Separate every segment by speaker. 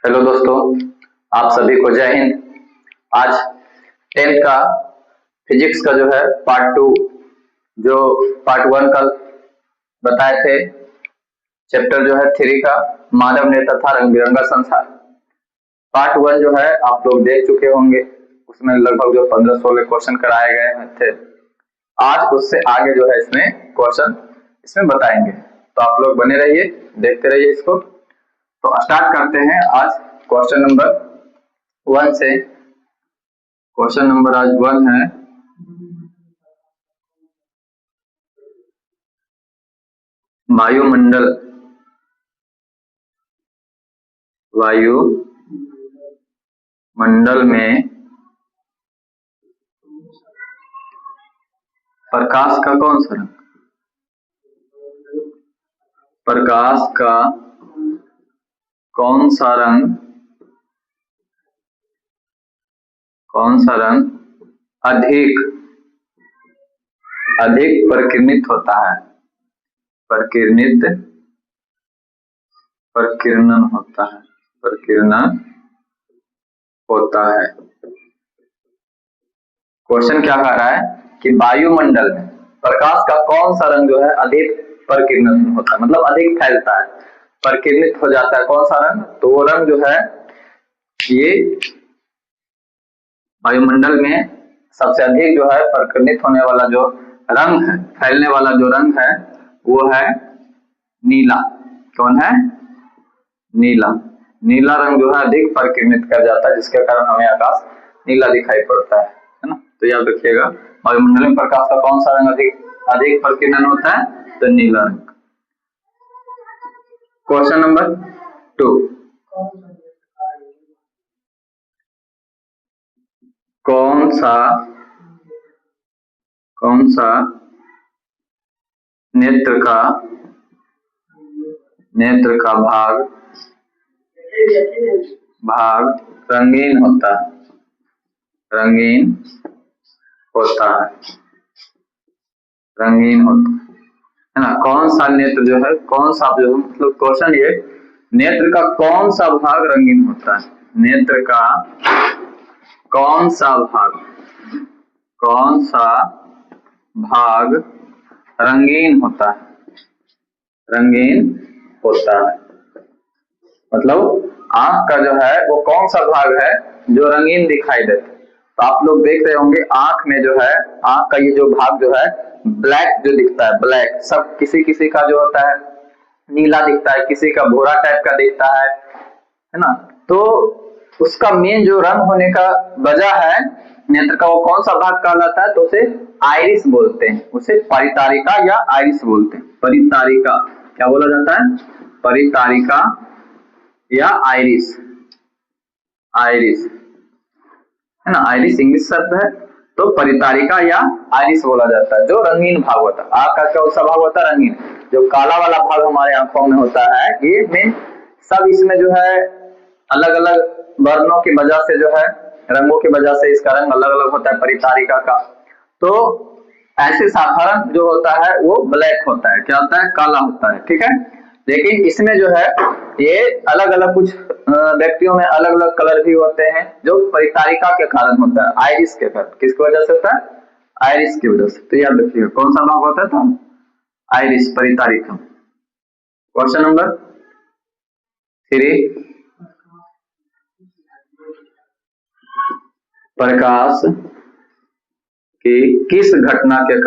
Speaker 1: Hello दोस्तों, आप सभी को जय हिंद। आज 10th का फिजिक्स का जो है पार्ट 2, जो पार्ट 1 कल बताए थे, चैप्टर जो है 3 का मानव ने तथा रंग बिरंगा संसार। पार्ट 1 जो है आप लोग देख चुके होंगे, उसमें लगभग जो 15-16 क्वेश्चन कराए गए थे। आज उससे आगे जो है इसमें क्वेश्चन इसमें बताएंगे, तो आप लोग बने रहिए, देखते रहिए इसको। तो स्टार्ट करते हैं आज क्वेश्चन नंबर 1 से। क्वेश्चन नंबर आज 1 है, वायुमंडल में प्रकाश का कौन सा रंग, प्रकाश का कौन सा रंग अधिक प्रकीर्णित होता है, प्रकीर्णन होता है। क्वेश्चन क्या कह रहा है कि वायुमंडल में प्रकाश का कौन सा रंग जो है अधिक प्रकीर्णन होता है, मतलब अधिक फैलता है, प्रकीर्णित हो जाता है। कौन सा रंग? तो वो रंग जो है, ये वायुमंडल में सबसे अधिक जो है प्रकीर्णित होने वाला जो रंग है, फैलने वाला जो रंग है, वो है नीला। कौन है? नीला। नीला रंग जो है अधिक प्रकीर्णित कर जाता है, जिसके कारण हमें आकाश नीला दिखाई पड़ता है ना। तो याद रखिएगा, वायुमंडल में प्रकाश का कौन सा रंग अधिक प्रकीर्णन होता है? तो नीला रंग। क्वेश्चन नंबर 2, कौन सा नेत्र का भाग रंगीन होता है, है ना। कौन सा नेत्र जो है, कौन सा जो मतलब क्वेश्चन ये, नेत्र का कौन सा भाग रंगीन होता है? नेत्र का कौन सा भाग रंगीन होता है? मतलब आंख का जो है वो कौन सा भाग है जो रंगीन दिखाई देता है? तो आप लोग देख रहे होंगे, आंख में जो है, आंख का ये जो भाग जो है ब्लैक जो दिखता है, ब्लैक सब किसी का जो होता है नीला दिखता है, किसी का भूरा टाइप का दिखता है ना। तो उसका मेन जो रंग होने का वजह है नेत्र का, वो कौन सा भाग कहलाता है? तो उसे आइरिस बोलते हैं, उसे परितारिका या आइरिस बोलते हैं। परितारिका क्या बोला जाता है? परितारिका या आइरिस है ना। आइरिस इंग्लिश शब्द है, तो परितारिका या आइरिस बोला जाता है। जो रंगीन भाग होता है, आंख का कौन सा भाग होता है? रंगीन। जो काला वाला भाग हमारे आंखों में होता है, ये में सब इसमें जो है अलग अलग वर्णों की वजह से जो है, रंगों की वजह से इसका रंग अलग अलग होता है परितारिका का। तो ऐसे साधारण जो होता है वो ब्लैक होता है, क्या होता है? काला होता है, ठीक है। लेकिन इसमें जो है ये अलग अलग, कुछ व्यक्तियों में अलग अलग कलर भी होते हैं, जो परितारिका के कारण होता है, आइरिस के कारण। किसकी वजह से होता है? आइरिस की वजह से। तो याद रखिएगा कौन सा भाग होता है? तो आइरिस, परितारिका। क्वेश्चन नंबर 3, प्रकाश की किस घटना के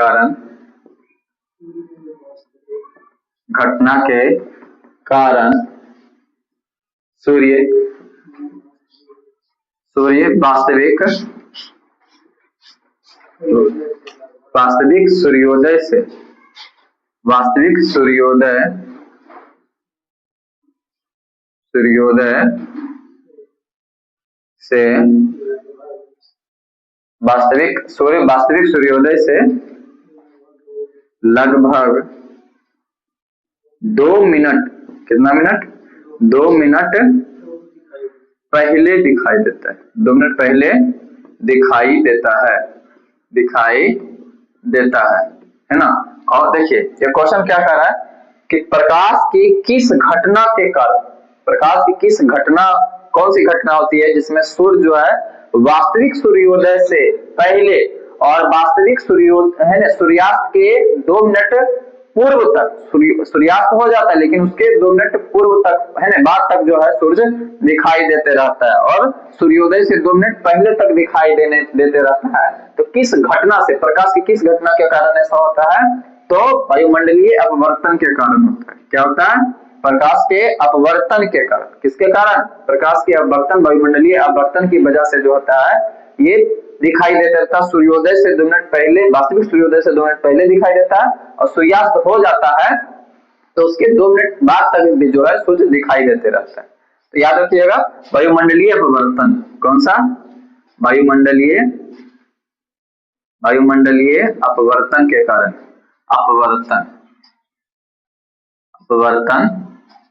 Speaker 1: कारण सूर्य वास्तविक सूर्योदय से लगभग 2 मिनट, कितना मिनट? 2 मिनट पहले दिखाई देता है। 2 मिनट पहले दिखाई देता है ना। और देखिए ये क्वेश्चन क्या कर रहा है कि प्रकाश की किस घटना के कारण, प्रकाश की किस घटना, कौन सी घटना होती है जिसमें सूर्य जो है वास्तविक सूर्योदय से पहले और वास्तविक सूर्यास्त के 2 मिनट पूर्व तक, सूर्यास्त हो जाता है लेकिन उसके 2 मिनट पूर्व तक है ना, बाद तक जो है सूर्य दिखाई देते रहता है और सूर्योदय से 2 मिनट पहले तक दिखाई देते रहता है। तो किस घटना से, प्रकाश की किस घटना के कारण ऐसा होता है? तो वायुमंडलीय अपवर्तन के कारण होता है। क्या होता है? प्रकाश के अपवर्तन के कारण। किसके कारण? प्रकाश के अपवर्तन, वायुमंडलीय अपवर्तन की वजह से जो होता है ये दिखाई देता रहता है। सूर्योदय से 2 मिनट पहले, वास्तविक सूर्योदय से 2 मिनट पहले दिखाई देता है और सूर्यास्त हो जाता है तो उसके 2 मिनट बाद तक भी जो है सूर्य दिखाई देते रहता है। तो याद रखिएगा वायुमंडलीय अपवर्तन। कौन सा? वायुमंडलीय अपवर्तन के कारण, अपवर्तन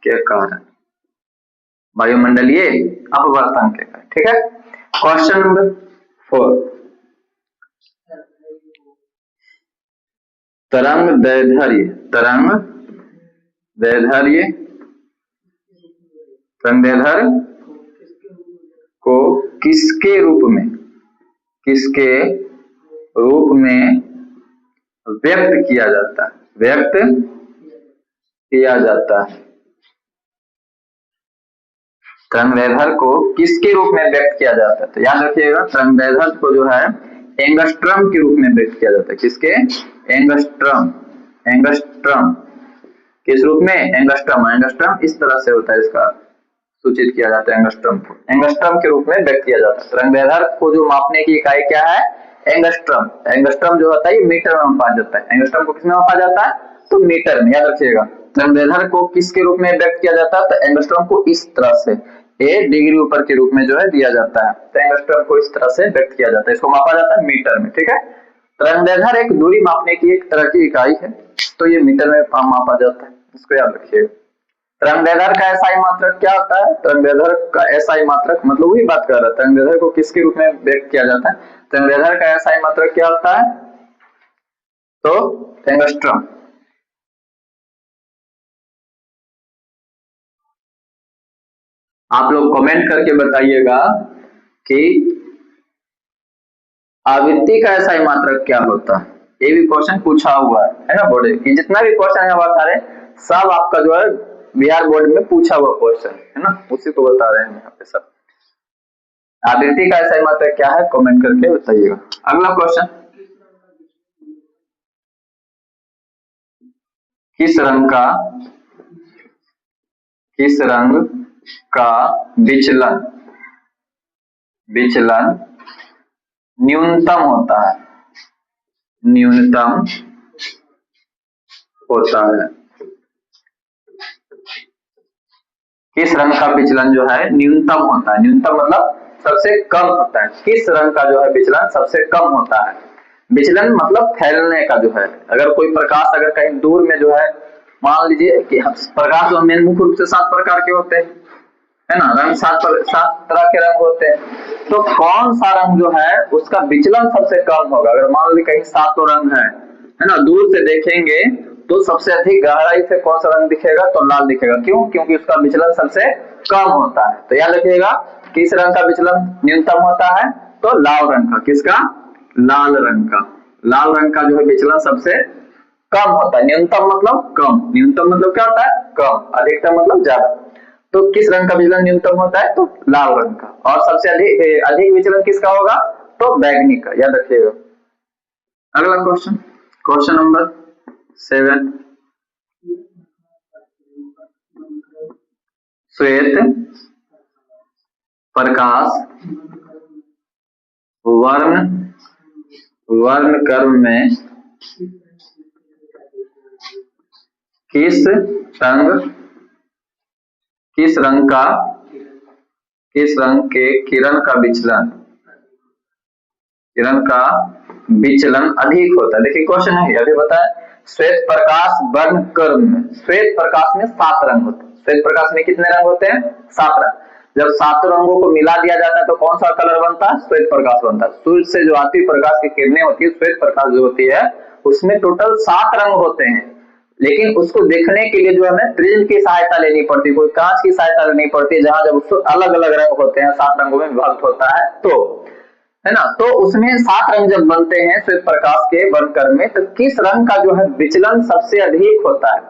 Speaker 1: के कारण, वायुमंडलीय अपवर्तन के कारण। ठीक है। क्वेश्चन नंबर 4, तरंग दैर्ध्य को किसके रूप में व्यक्त किया जाता है? तरंग दैर्ध्य को किसके रूप में व्यक्त किया जाता है? तो याद रखिएगा तरंग दैर्ध्य को जो है एंगस्ट्रम के रूप में व्यक्त किया जाता है। किसके? एंगस्ट्रम। किस रूप में? एंगस्ट्रम इस तरह से होता है, इसका सूचित किया जाता है एंगस्ट्रम को, एंगस्ट्रम के रूप में व्यक्त किया जाता है। तरंग दैर्ध्य को जो मापने की इकाई क्या है? एंगस्ट्रम जो होता है ये मीटर में मापा जाता है। एंगस्ट्रम को किसमें मापा जाता है? तो मीटर में। याद रखिएगा तरंग दैर्ध्य को किसके रूप में व्यक्त किया जाता है? तो एंगस्ट्रम को इस तरह से ए डिग्री ऊपर के रूप में जो है दिया जाता है। तो एंगस्ट्रम को इस तरह से व्यक्त किया जाता है, इसको मापा जाता है मीटर में। ठीक है। तरंग दैर्ध्य एक दूरी मापने की एक तरह की इकाई है, तो ये मीटर में मापा जाता है, इसको याद रखिएगा। तरंग दैर्ध्य का एसआई मात्रक क्या होता है? तरंग दैर्ध्य का एसआई मात्रक मतलब वही बात कर रहा है, तरंग दैर्ध्य को किसके रूप में व्यक्त किया जाता है? तरंग दैर्ध्य का एसआई मात्रक क्या होता है? तो एंगस्ट्रम। आप लोग कमेंट करके बताइएगा कि आवृत्ति का एसआई मात्रक क्या होता है। ये भी क्वेश्चन पूछा हुआ है ना बोर्ड की, जितना भी क्वेश्चन है बता रहे सब आपका जो है बिहार बोर्ड में पूछा हुआ क्वेश्चन है ना, उसी को बता रहे हैं यहाँ पे सब। आवृत्ति का एसआई मात्रक क्या है कमेंट करके बताइएगा। अगला क्वेश्चन, किस रंग का विचलन न्यूनतम होता है? किस रंग का विचलन जो है न्यूनतम होता है? न्यूनतम मतलब सबसे कम होता है। किस रंग का जो है विचलन सबसे कम होता है? विचलन मतलब फैलने का जो है, अगर कोई प्रकाश अगर कहीं दूर में जो है, मान लीजिए कि प्रकाश जो मुख्य रूप से 7 प्रकार के होते हैं है ना, रंग 7 तरह के रंग होते हैं, तो कौन सा रंग जो है उसका विचलन सबसे कम होगा? अगर मान लीजिए कहीं 7 रंग है ना, दूर से देखेंगे तो सबसे अधिक गहराई से कौन सा रंग दिखेगा? तो लाल दिखेगा। क्यों? क्योंकि उसका विचलन सबसे कम होता है। तो याद रखिएगा किस रंग का विचलन न्यूनतम होता है? तो लाल रंग का। किसका? लाल रंग का। लाल रंग का जो है विचलन सबसे कम होता है। न्यूनतम मतलब कम, न्यूनतम मतलब क्या होता है? कम, अधिकतम मतलब ज्यादा। तो किस रंग का विचलन न्यूनतम होता है? तो लाल रंग का। और सबसे अधिक विचलन किसका होगा? तो बैंगनी का। याद रखिएगा। अगला क्वेश्चन, क्वेश्चन नंबर 7, श्वेत प्रकाश वर्णक्रम में किस रंग के किरण का विचलन अधिक होता है? देखिए क्वेश्चन है अभी बताया, श्वेत प्रकाश वर्णक्रम में, श्वेत प्रकाश में 7 रंग होते हैं। श्वेत प्रकाश में कितने रंग होते हैं? 7 रंग। जब 7 रंगों को मिला दिया जाता है तो कौन सा कलर बनता है? श्वेत प्रकाश बनता है। सूर्य से जो आती प्रकाश की किरणें होती है, श्वेत प्रकाश जो होती है, उसमें टोटल 7 रंग होते हैं। लेकिन उसको देखने के लिए जो हमें प्रिज्म की सहायता लेनी पड़ती है, कोई कांच की सहायता लेनी पड़ती है, जहां जब उसको अलग अलग रंग होते हैं, 7 रंगों में विभक्त होता है, तो है ना, तो उसमें 7 रंग जब बनते हैं श्वेत प्रकाश के बनकर में, तो किस रंग का जो है विचलन सबसे अधिक होता है?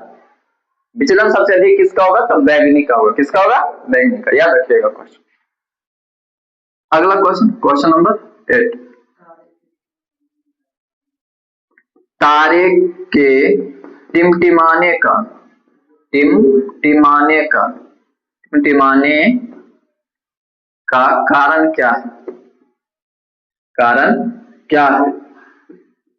Speaker 1: विचलन सबसे अधिक किसका होगा? तो बैंगनी का होगा। किसका होगा? बैंगनी का। याद रखिएगा क्वेश्चन। अगला क्वेश्चन, क्वेश्चन नंबर 8। तारे के टिमटिमाने का कारण क्या है? कारण क्या है?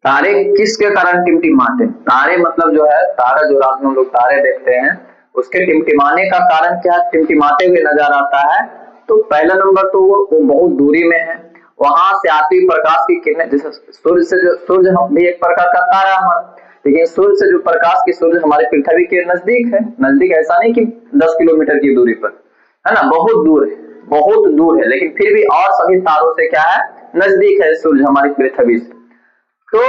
Speaker 1: तारे किसके कारण टिमटिमाते हैं? तारे मतलब जो है, तारा जो रात में हम लोग तारे देखते हैं, उसके टिमटिमाने का कारण क्या है? टिमटिमाते हुए नजर आता है। तो पहला नंबर तो वो बहुत दूरी में है, वहां से आती प्रकाश की किरणें, जैसे सूर्य से, जो सूर्य भी एक प्रकार का तारा हमारा, लेकिन सूर्य से जो प्रकाश की, सूर्य हमारे पृथ्वी के नजदीक है, नजदीक ऐसा नहीं कि 10 किलोमीटर की दूरी पर, है ना, बहुत दूर है, बहुत दूर है, लेकिन फिर भी और सभी तारों से क्या है? नजदीक है सूर्य हमारी पृथ्वी से। तो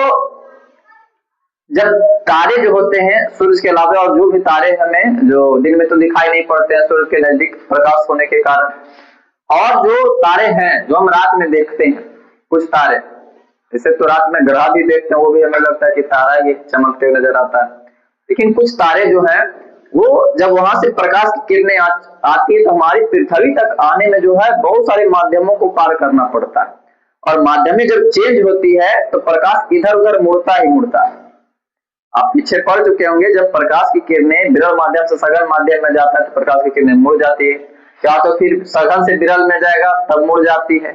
Speaker 1: जब तारे जो होते हैं सूर्य के अलावा, और जो भी तारे हमें जो दिन में तो दिखाई नहीं पड़ते हैं सूर्य के नजदीक प्रकाश होने के कारण, और जो तारे हैं जो हम रात में देखते हैं, कुछ तारे, जैसे तो रात में ग्रह भी देखते हैं, वो भी हमें लगता है कि तारा ये चमकते हुए नजर आता है, लेकिन कुछ तारे जो हैं वो जब वहां से प्रकाश की किरणें आती है, तो हमारी पृथ्वी तक आने में जो है बहुत सारे माध्यमों को पार करना पड़ता है, और माध्यमें जब चेंज होती है तो प्रकाश इधर उधर मुड़ता ही मुड़ता है। आप पीछे पढ़ चुके होंगे, जब प्रकाश की किरणें विरल माध्यम से सघन माध्यम में जाता है तो प्रकाश की किरणें मुड़ जाती है, या तो फिर सघन से विरल में जाएगा तब मुड़ जाती है।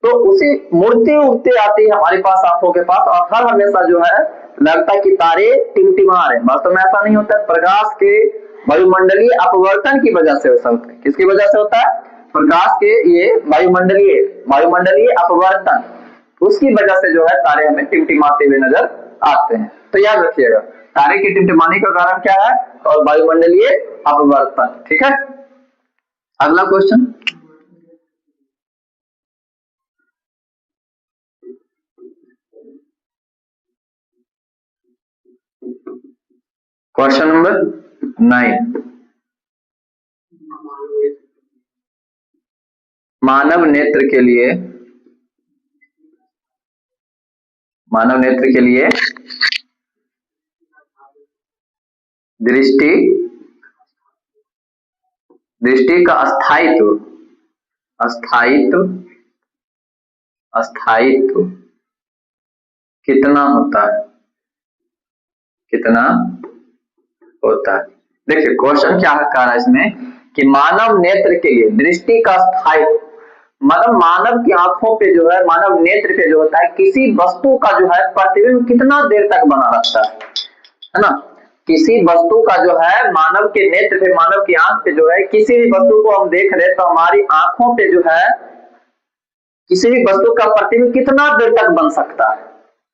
Speaker 1: तो उसी मुड़ते उड़ते आती है हमारे पास, आंखों के पास, और हर हमेशा जो है लगता है कि तारे टिमटिमा रहे, वास्तव में ऐसा नहीं होता है। प्रकाश के वायुमंडलीय अपवर्तन की वजह से ऐसा होता है। किसकी वजह से होता है? प्रकाश के ये वायुमंडलीय अपवर्तन, उसकी वजह से जो है तारे हमें टिमटिमाते हुए नजर आते हैं। तो याद रखिएगा, तारे के टिमटिमाने का कारण क्या है? और वायुमंडलीय अपवर्तन। ठीक है, अगला क्वेश्चन, क्वेश्चन नंबर 9। मानव नेत्र के लिए दृष्टि का स्थायित्व कितना होता है? देखिए क्वेश्चन क्या कह रहा है इसमें कि मानव नेत्र के लिए दृष्टि का स्थायित्व, मतलब मानव की आंखों पे जो है, मानव नेत्र पे जो होता है, किसी वस्तु का जो है प्रतिबिंब कितना देर तक बना रहता है ना? किसी वस्तु का जो है मानव के नेत्र पे, मानव की आंख पे जो है, किसी भी वस्तु को हम देख रहे हैं तो हमारी आंखों पे जो है किसी भी वस्तु का प्रतिबिंब कितना देर तक बन सकता है?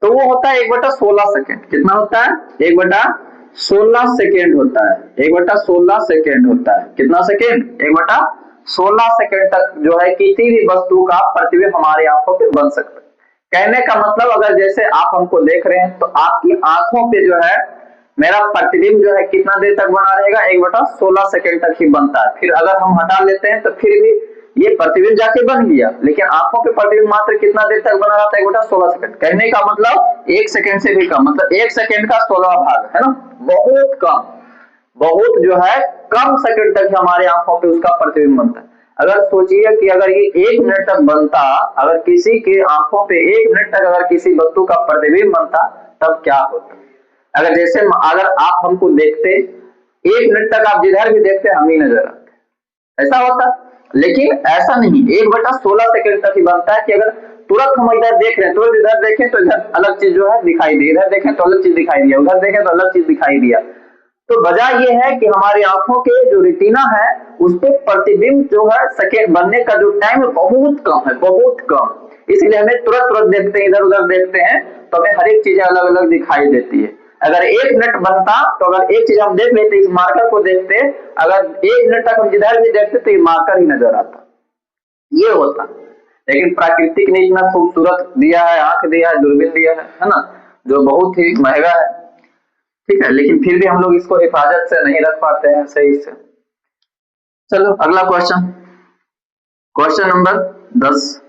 Speaker 1: तो वो होता है 1/16 सेकेंड। कितना होता है? 1/16 सेकेंड होता है। 1/16 सेकेंड होता है। कितना सेकेंड? 1/16 सेकेंड तक जो है किसी भी वस्तु का प्रतिबिंब हमारी आंखों पे बन सकता है। कहने का मतलब, अगर जैसे आप हमको देख रहे हैं तो आपकी आंखों पे जो है मेरा प्रतिबिंब जो है कितना देर तक बना रहेगा? 1/16 सेकेंड तक ही बनता है। फिर अगर हम हटा लेते हैं तो फिर भी ये प्रतिबिंब जाके बन गया, लेकिन आंखों पे प्रतिबिंब मात्र कितना देर तक बना रहता है? 1/16 सेकेंड। कहने का मतलब 1 सेकेंड से भी कम, मतलब 1 सेकेंड का 16वां भाग, है ना, बहुत कम, बहुत जो है कम सेकेंड तक हमारे आंखों पे उसका प्रतिबिंब बनता है। अगर सोचिए कि अगर ये 1 मिनट तक बनता, अगर किसी के आंखों पे 1 मिनट तक अगर किसी वस्तु का प्रतिबिंब बनता, तब क्या होता? अगर जैसे अगर आप हमको देखते, 1 मिनट तक आप जिधर भी देखते हम ही नजर आते, ऐसा होता। लेकिन ऐसा नहीं, 1/16 सेकेंड तक ही बनता है कि अगर तुरंत हम इधर देख रहे हैं, तुरंत इधर देखें तो इधर अलग चीज जो है दिखाई दी, इधर देखें तो अलग चीज दिखाई दिया, उधर देखें तो अलग चीज दिखाई दिया। तो वजह ये है कि हमारी आंखों के जो रेटिना है उस पर प्रतिबिंब जो है सेकेंड बनने का जो टाइम है बहुत कम है, बहुत कम। इसलिए हमें तुरंत देखते हैं, इधर उधर देखते हैं तो हमें हर एक चीजें अलग अलग दिखाई देती है। अगर 1 मिनट बनता तो अगर एक चीज हम देख लेते, इस मार्कर को देखते, अगर 1 मिनट तक हम जिधर भी देखते तो ये मार्कर ही नजर आता, ये होता। लेकिन प्राकृतिक ने इतना खूबसूरत दिया है, आंख दिया है, दूरबीन दिया है ना, जो बहुत ही महंगा है। ठीक है, लेकिन फिर भी हम लोग इसको हिफाजत से नहीं रख पाते हैं सही से। चलो अगला क्वेश्चन, क्वेश्चन नंबर 10।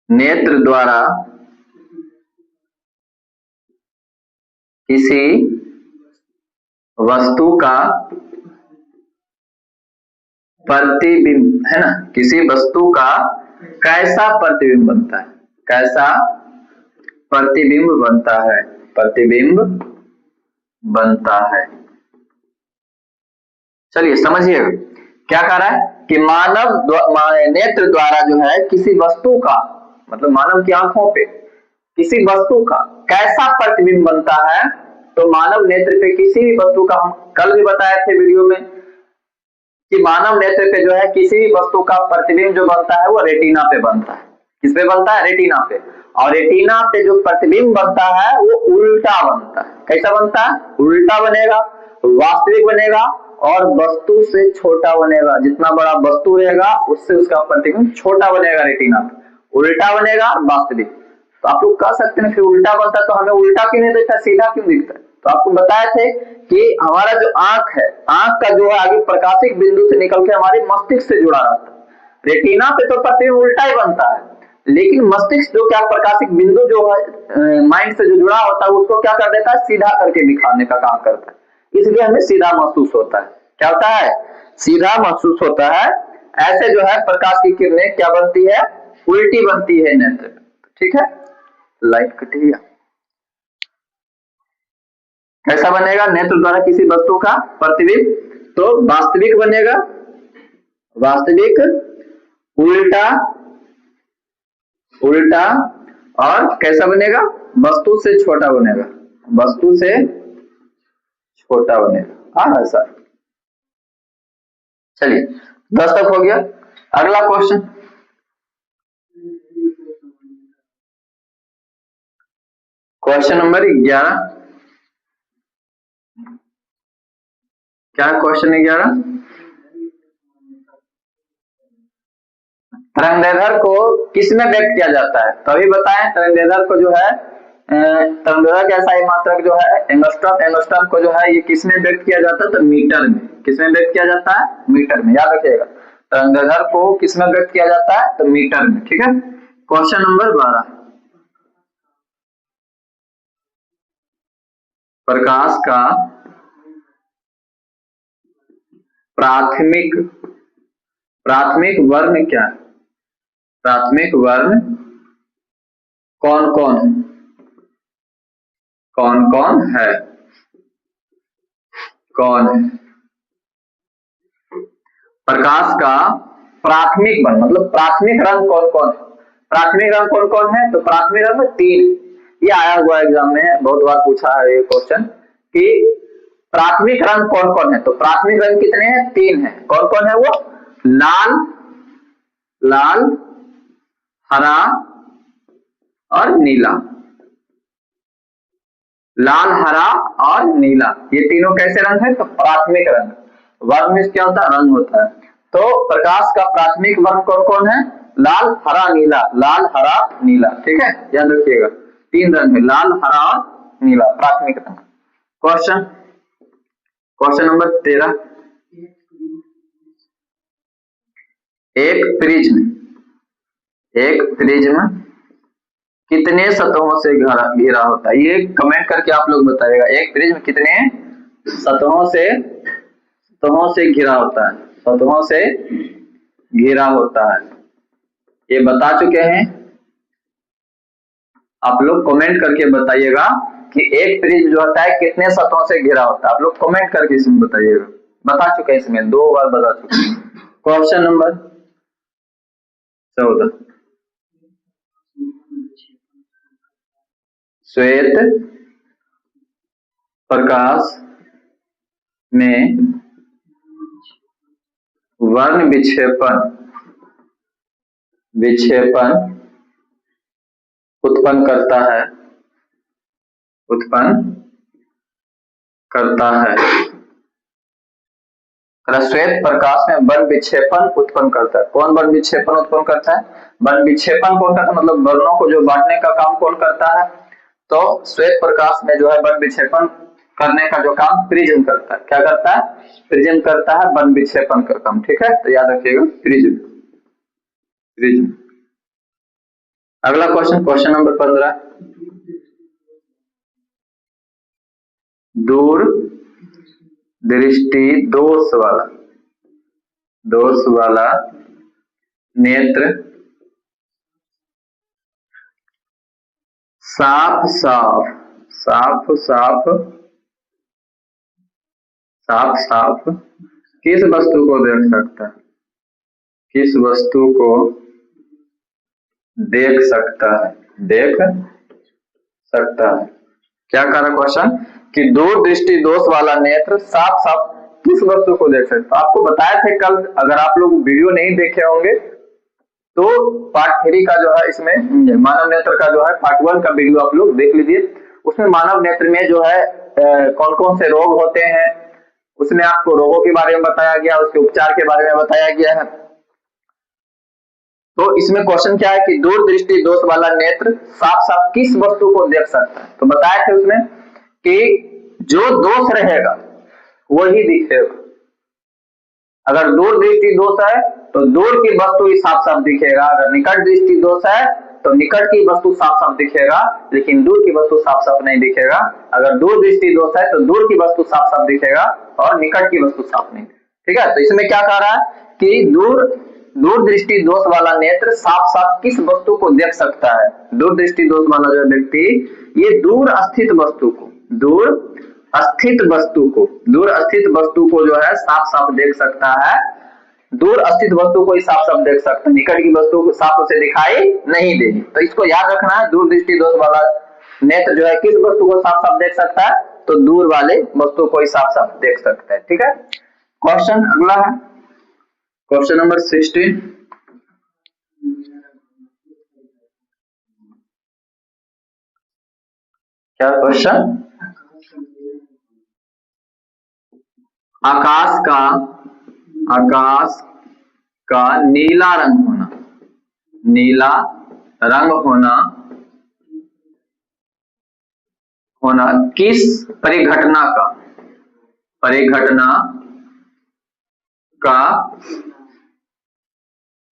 Speaker 1: नेत्र द्वारा किसी वस्तु का प्रतिबिंब, है ना, किसी वस्तु का कैसा प्रतिबिंब बनता है, कैसा प्रतिबिंब बनता है, प्रतिबिंब बनता है। चलिए समझिएगा क्या कह रहा है कि नेत्र द्वारा जो है किसी वस्तु का, मतलब मानव की आंखों पे किसी वस्तु का कैसा प्रतिबिंब बनता है। तो मानव नेत्र पे किसी भी वस्तु का, हम कल भी बताए थे वीडियो में कि मानव नेत्र पे जो है किसी भी वस्तु का प्रतिबिंब जो बनता है वो रेटिना पे बनता है। किस पे बनता है? रेटिना पे। और रेटिना पे जो प्रतिबिंब बनता है वो उल्टा बनता है। कैसा बनता है? उल्टा बनेगा, वास्तविक बनेगा और वस्तु से छोटा बनेगा। जितना बड़ा वस्तु रहेगा उससे उसका प्रतिबिंब छोटा बनेगा रेटिना पे, उल्टा बनेगा वास्तविक। तो आप लोग कह सकते हैं फिर उल्टा बनता है तो हमें उल्टा क्यों नहीं दिखता, सीधा क्यों दिखता है? तो आपको बताए थे कि हमारा जो आंख है, आंख का जो है आगे प्रकाशिक बिंदु से निकल के हमारे मस्तिष्क से जुड़ा रहता है। रेटिना पे तो प्रतिबिंब उल्टा ही बनता है, लेकिन मस्तिष्क जो क्या प्रकाशिक बिंदु जो है माइंड से जो जुड़ा होता है उसको क्या कर देता है, सीधा करके दिखाने का काम करता है। इसलिए हमें सीधा महसूस होता है। क्या होता है? सीधा महसूस होता है। ऐसे जो है प्रकाश की किरणें क्या बनती है, उल्टी बनती है नेत्र। ठीक है, लाइट कट गया। कैसा बनेगा नेत्र द्वारा किसी वस्तु का प्रतिबिंब? तो वास्तविक बनेगा, वास्तविक, उल्टा, उल्टा, और कैसा बनेगा? वस्तु से छोटा बनेगा, वस्तु से छोटा बनेगा। हाँ सर, चलिए 10 तक हो गया। अगला क्वेश्चन, क्वेश्चन नंबर 11। क्या क्वेश्चन 11? तरंगदैर्घ्य को किसमें व्यक्त किया जाता है? तो अभी बताएं तरंगदैर्घ्य को जो है तरंगदैर्घ्य ऐसा ही मात्रक जो है एंगस्ट्रॉम, एंगस्ट्रॉम को जो है ये किसमें व्यक्त किया जाता है? तो मीटर में। किसमें व्यक्त किया जाता है? मीटर में। याद रखिएगा तरंगदैर्घ्य को किसमें व्यक्त किया जाता है? तो मीटर में। ठीक है, क्वेश्चन नंबर 12। प्रकाश का प्राथमिक, प्राथमिक वर्ण क्या है? प्राथमिक वर्ण कौन कौन है? कौन कौन है? कौन है? प्रकाश का प्राथमिक वर्ण मतलब प्राथमिक रंग कौन कौन है? प्राथमिक रंग कौन कौन है? तो प्राथमिक रंग 3। ये आया हुआ एग्जाम में बहुत बार पूछा है ये क्वेश्चन कि प्राथमिक रंग कौन कौन है। तो प्राथमिक रंग कितने हैं? 3 है। कौन कौन है वो? लाल, लाल, हरा और नीला। लाल, हरा और नीला, ये तीनों कैसे रंग है? तो प्राथमिक रंग। वर्ण में क्या होता है? रंग होता है। तो प्रकाश का प्राथमिक वर्ण कौन कौन है? लाल, हरा, नीला। लाल, हरा, नीला। ठीक है, याद रखिएगा 3 रंग है, लाल, हरा और नीला, प्राथमिक रंग। Question, question number 13। एक प्रिज्म, एक प्रिज्म कितने सतहों से घिरा होता है? ये कमेंट करके आप लोग बताइएगा। एक प्रिज्म कितने सतहों से घिरा होता है? सतहों से घिरा होता है, ये बता चुके हैं। आप लोग कमेंट करके बताइएगा कि एक प्रिज्म जो होता है कितने सतहों से घिरा होता है। आप लोग कमेंट करके इसमें बताइएगा। बता चुके हैं, इसमें 2 बार बता चुके हैं। Question number 14। श्वेत प्रकाश में वर्ण विक्षेपण उत्पन्न करता है, उत्पन्न करता है। श्वेत प्रकाश में वर्ण विक्षेपण उत्पन्न करता है। कौन वर्ण विक्षेपण उत्पन्न करता है? वर्ण विक्षेपण कौन करता है? मतलब वर्णों को जो बांटने का काम कौन करता है? तो श्वेत प्रकाश में जो है वन विक्षेपण करने का जो काम प्रिज्म करता है, क्या करता है? प्रिज्म करता है वन विक्षेपण का काम। ठीक है, तो याद रखिएगा प्रिज्म। प्रिज्म। अगला क्वेश्चन, क्वेश्चन नंबर 15, दूर दृष्टि दोष वाला नेत्र साफ साफ किस वस्तु को देख सकता है? किस वस्तु को देख सकता है? देख सकता है। क्या कह रहा क्वेश्चन कि दूर दृष्टि दोष वाला नेत्र साफ किस वस्तु को देख सकता है? आपको बताया थे कल, अगर आप लोग वीडियो नहीं देखे होंगे तो पार्ट 3 का जो है इसमें मानव नेत्र का जो है पार्ट 1 का वीडियो आप लोग देख लीजिए। उसमें मानव नेत्र में जो है कौन कौन से रोग होते हैं, उसमें आपको रोगों के बारे में बताया गया, उसके उपचार के बारे में बताया गया है। तो इसमें क्वेश्चन क्या है कि दूर दृष्टि दोष वाला नेत्र साफ किस वस्तु को देख सकता है? तो बताया थे उसमें कि जो दोष रहेगा वही दिखेगा। अगर दूर दृष्टि दोष है तो दूर की वस्तु ही साफ दिखेगा, अगर निकट दृष्टि दोष है तो निकट की वस्तु साफ दिखेगा, लेकिन दूर की वस्तु साफ नहीं दिखेगा। अगर दूर दृष्टि दोष है तो दूर की वस्तु साफ दिखेगा और निकट की वस्तु साफ नहीं। ठीक है, तो इसमें क्या कह रहा है कि दूर दृष्टि दोष वाला नेत्र साफ किस वस्तु को देख सकता है? दूर दृष्टि दोष वाला जो व्यक्ति ये दूर स्थित वस्तु को जो है साफ देख सकता है। दूर स्थित वस्तु को ही साफ देख सकता है, निकट की वस्तु को साफ उसे दिखाई नहीं देगी। तो इसको याद रखना है, दूर दृष्टि दोष वाला नेत्र जो है किस वस्तु को साफ देख सकता है? तो दूर वाले वस्तु को ही साफ देख सकता है। ठीक है, क्वेश्चन अगला है क्वेश्चन नंबर 16। क्या क्वेश्चन? आकाश का नीला रंग होना किस परिघटना का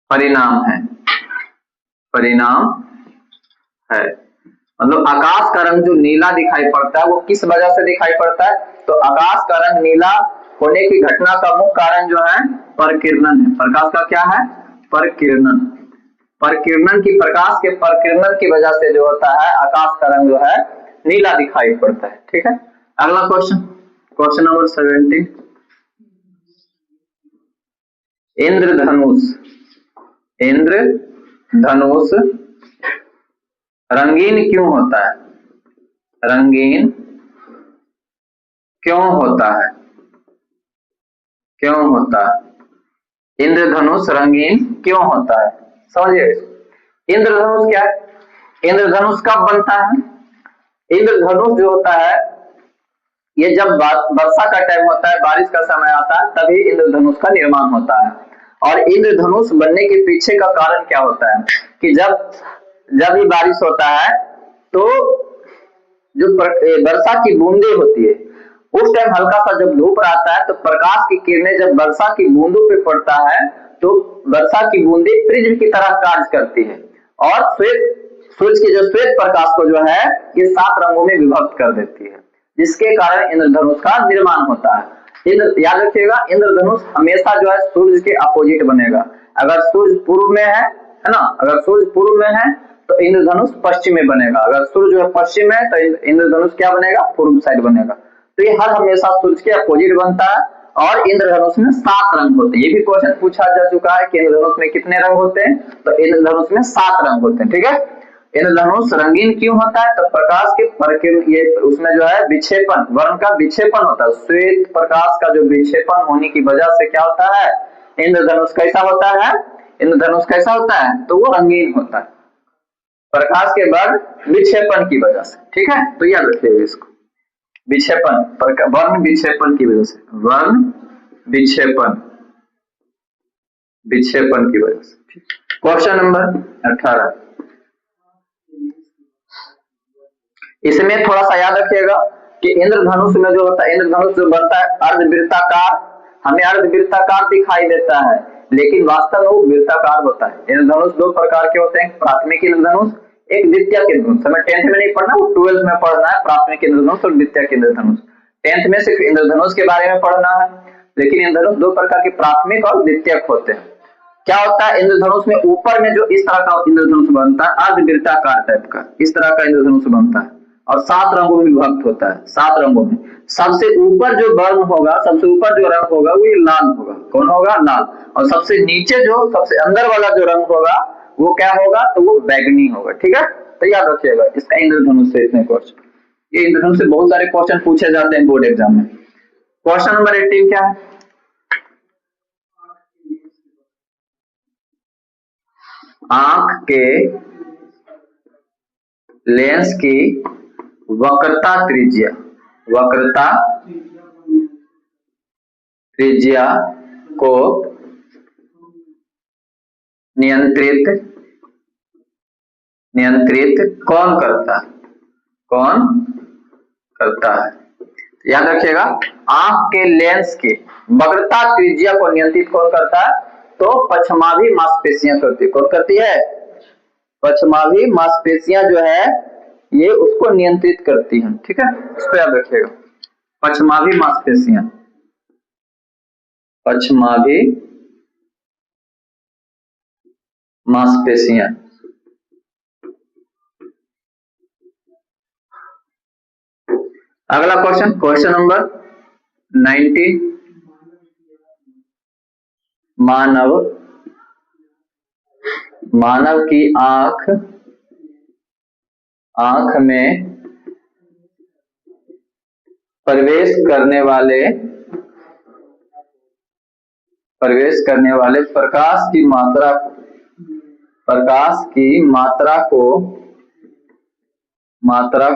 Speaker 1: परिणाम है। मतलब आकाश का रंग जो नीला दिखाई पड़ता है वो किस वजह से दिखाई पड़ता है? तो आकाश का रंग नीला होने की घटना का मुख्य कारण जो है परकिरणन है। प्रकाश का क्या है? परकिरणन। प्रकाश के परकिरणन की वजह से जो होता है आकाश का रंग जो है नीला दिखाई पड़ता है। ठीक है, अगला क्वेश्चन, क्वेश्चन नंबर 17, इंद्रधनुष रंगीन क्यों होता है? इंद्रधनुष रंगीन क्यों होता है? समझिए, इंद्रधनुष क्या है? इंद्रधनुष कब बनता है? इंद्रधनुष जो होता है ये जब वर्षा का टाइम होता है, बारिश का समय आता है, तभी इंद्रधनुष का निर्माण होता है। और इंद्रधनुष बनने के पीछे का कारण क्या होता है कि जब भी बारिश होता है तो जो वर्षा की बूंदे होती है उस टाइम हल्का सा जब धूप रहता है तो प्रकाश की किरणें जब वर्षा की बूंदों पे पड़ता है तो वर्षा की बूंदे प्रिज्म की तरह कार्य करती है और सूरज के जो श्वेत प्रकाश को जो है ये 7 रंगों में विभक्त कर देती है, जिसके कारण इंद्रधनुष का निर्माण होता है। याद रखिएगा, इंद्रधनुष हमेशा जो है सूर्य के अपोजिट बनेगा। अगर सूर्य पूर्व में है ना, अगर सूर्य पूर्व में है तो इंद्रधनुष पश्चिम में बनेगा, अगर सूर्य जो है पश्चिम में तो इंद्रधनुष क्या बनेगा? पूर्व साइड बनेगा। तो ये हर हमेशा सूर्य के अपोजिट बनता है और इंद्रधनुष में 7 रंग होते हैं। ये भी क्वेश्चन पूछा जा चुका है कि इंद्रधनुष में कितने रंग होते हैं? तो इंद्रधनुष में 7 रंग होते हैं। ठीक है, इंद्रधनुष रंगीन क्यों होता है? तो प्रकाश के परकिरण ये उसमें जो है विक्षेपण, वर्ण का विक्षेपण होता है। श्वेत प्रकाश का जो विक्षेपण होने की वजह से क्या होता है? इंद्रधनुष कैसा होता है? इंद्रधनुष कैसा होता है? तो वो रंगीन होता है प्रकाश के वर्ण विक्षेपण की वजह से। ठीक है, तो याद रखिएगा इसको, विक्षेपण, वर्ण विक्षेपण की वजह से, वर्ण विक्षेपण की वजह से। क्वेश्चन नंबर 18, इसमें थोड़ा सा याद रखिएगा कि इंद्रधनुष में जो होता है, इंद्रधनुष जो बनता है अर्धवृत्ताकार, हमें अर्धवृत्ताकार दिखाई देता है, लेकिन वास्तव में वो वृत्ताकार होता है। इंद्रधनुष दो प्रकार के होते हैं, प्राथमिक इंद्रधनुष, एक द्वितीयक इंद्रधनुष। हमें 10th में नहीं पढ़ना, वो 12th में पढ़ना है, प्राथमिक इंद्रधनुष और द्वितीयक इंद्रधनुष। 10th में सिर्फ इंद्रधनुष के बारे में पढ़ना है, लेकिन इंद्रधनुष दो प्रकार के प्राथमिक और द्वितीयक होते हैं। क्या होता है इंद्रधनुष में, ऊपर में जो इस तरह का इंद्रधनुष बनता है अर्धवृत्ताकार टाइप का, इस तरह का इंद्रधनुष बनता है और 7 रंगों में विभक्त होता है। 7 रंगों में सबसे ऊपर जो वर्ण होगा, सबसे ऊपर जो रंग होगा वो ये लाल होगा। कौन होगा? लाल। और सबसे नीचे जो सबसे अंदर वाला जो रंग होगा वो क्या होगा? तो वो बैगनी होगा। ठीक है, तो याद रखिएगा इसका इंद्रधनुष से इतने क्वेश्चन, ये इंद्रधनुष से बहुत सारे क्वेश्चन पूछे जाते हैं बोर्ड एग्जाम में। क्वेश्चन नंबर 18 क्या है? आंख के लेंस की वक्रता त्रिज्या, वक्रता त्रिज्या को नियंत्रित कौन करता है? कौन करता है? याद रखिएगा, आंख के लेंस की वक्रता त्रिज्या को नियंत्रित कौन करता है? तो पछमाभी मांसपेशियां करती है। कौन करती है? पछमाभी मांसपेशियां जो है ये उसको नियंत्रित करती हैं। ठीक है, इसको याद रखिएगा, पछमाभी मांसपेशियां, पछमाभी मांसपेशियां। अगला क्वेश्चन, क्वेश्चन नंबर 19, मानव की आंख में प्रवेश करने वाले प्रकाश की मात्रा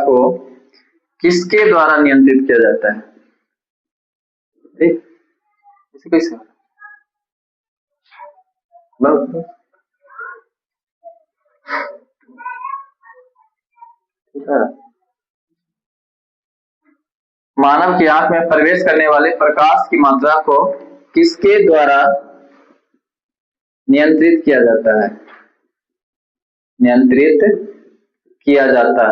Speaker 1: को किसके द्वारा नियंत्रित किया जाता है? कैसे? मानव की आंख में प्रवेश करने वाले प्रकाश की मात्रा को किसके द्वारा नियंत्रित किया जाता है? नियंत्रित किया जाता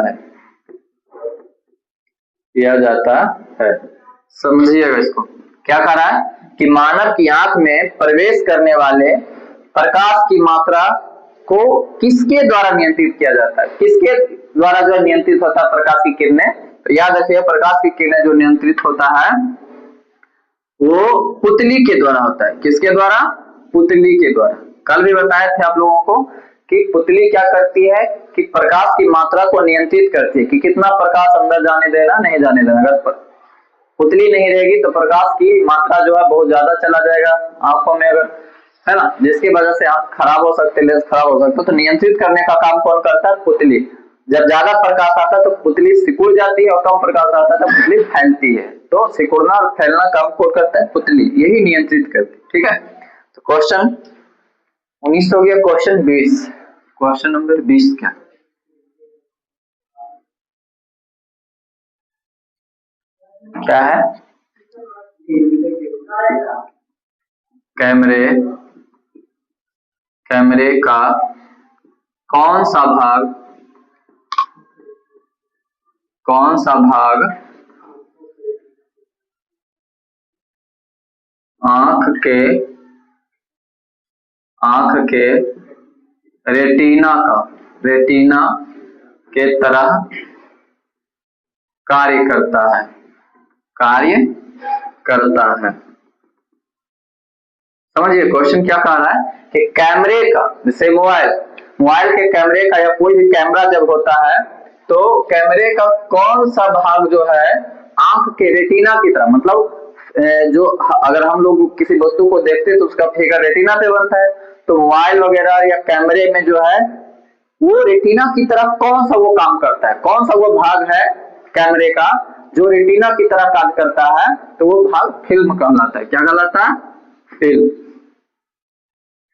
Speaker 1: है। समझिएगा इसको, क्या कह रहा है कि मानव की आंख में प्रवेश करने वाले प्रकाश की मात्रा को किसके द्वारा नियंत्रित किया जाता है? किसके द्वारा जो नियंत्रित होता है प्रकाश की किरणें? तो याद रखिए, प्रकाश की किरणें जो नियंत्रित होता है वो पुतली के द्वारा होता है। किसके द्वारा? पुतली के द्वारा। कल भी बताए थे आप लोगों को कि पुतली क्या करती है कि प्रकाश की मात्रा को नियंत्रित करती है कि कितना प्रकाश अंदर जाने देना, नहीं जाने देना। अगर पुतली नहीं रहेगी तो प्रकाश की मात्रा जो है बहुत ज्यादा चला जाएगा आंखों में, अगर है ना, जिसकी वजह से आंख खराब हो सकती है, लेंस खराब हो सकता है। तो नियंत्रित करने का काम कौन करता है? पुतली। जब ज्यादा प्रकाश आता है तो पुतली सिकुड़ जाती है और कम प्रकाश आता है तो पुतली फैलती है। तो सिकुड़ना और फैलना काम कौन करता है? पुतली, यही नियंत्रित करती है। ठीक है, तो क्वेश्चन 19 हो गया। क्वेश्चन 20, क्वेश्चन नंबर 20 क्या है? कैमरे का कौन सा भाग आंख के रेटिना के तरह कार्य करता है। समझिए क्वेश्चन क्या कह रहा है कि कैमरे का, जैसे मोबाइल के कैमरे का या कोई भी कैमरा जब होता है तो कैमरे का कौन सा भाग जो है आंख के रेटिना की तरह, मतलब जो अगर हम लोग किसी वस्तु को देखते हैं तो उसका फिगर रेटिना पे बनता है, तो मोबाइल वगैरह या कैमरे में जो है वो रेटिना की तरह कौन सा वो काम करता है, कौन सा वो भाग है कैमरे का जो रेटिना की तरह कार्य करता है? तो वो भाग फिल्म कहलाता है। क्या कहलाता है?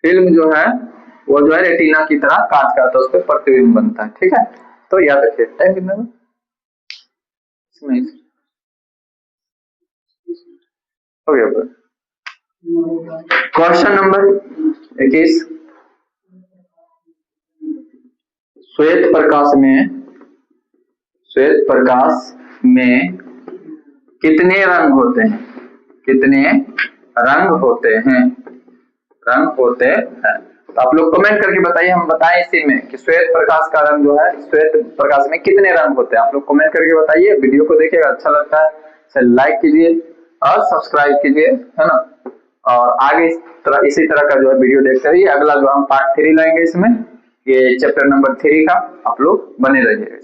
Speaker 1: फिल्म जो है वो जो है रेटिना की तरह कार्य करता है, उस पर प्रतिबिंब बनता है। ठीक है, तो याद रखिए। इसमें हो गया। क्वेश्चन नंबर 21, श्वेत प्रकाश में कितने रंग होते हैं? कितने रंग होते हैं? तो आप लोग कमेंट करके बताइए, हम बताएं इसी में कि श्वेत प्रकाश का रंग जो है, श्वेत प्रकाश में कितने रंग होते हैं? आप लोग कमेंट करके बताइए। वीडियो को देखिएगा, अच्छा लगता है इसे लाइक कीजिए और सब्सक्राइब कीजिए, है ना। और आगे इसी तरह का जो है वीडियो देखते रहिए। अगला जो हम पार्ट 3 लाएंगे इसमें, ये चैप्टर नंबर 3 का, आप लोग बने रहिए।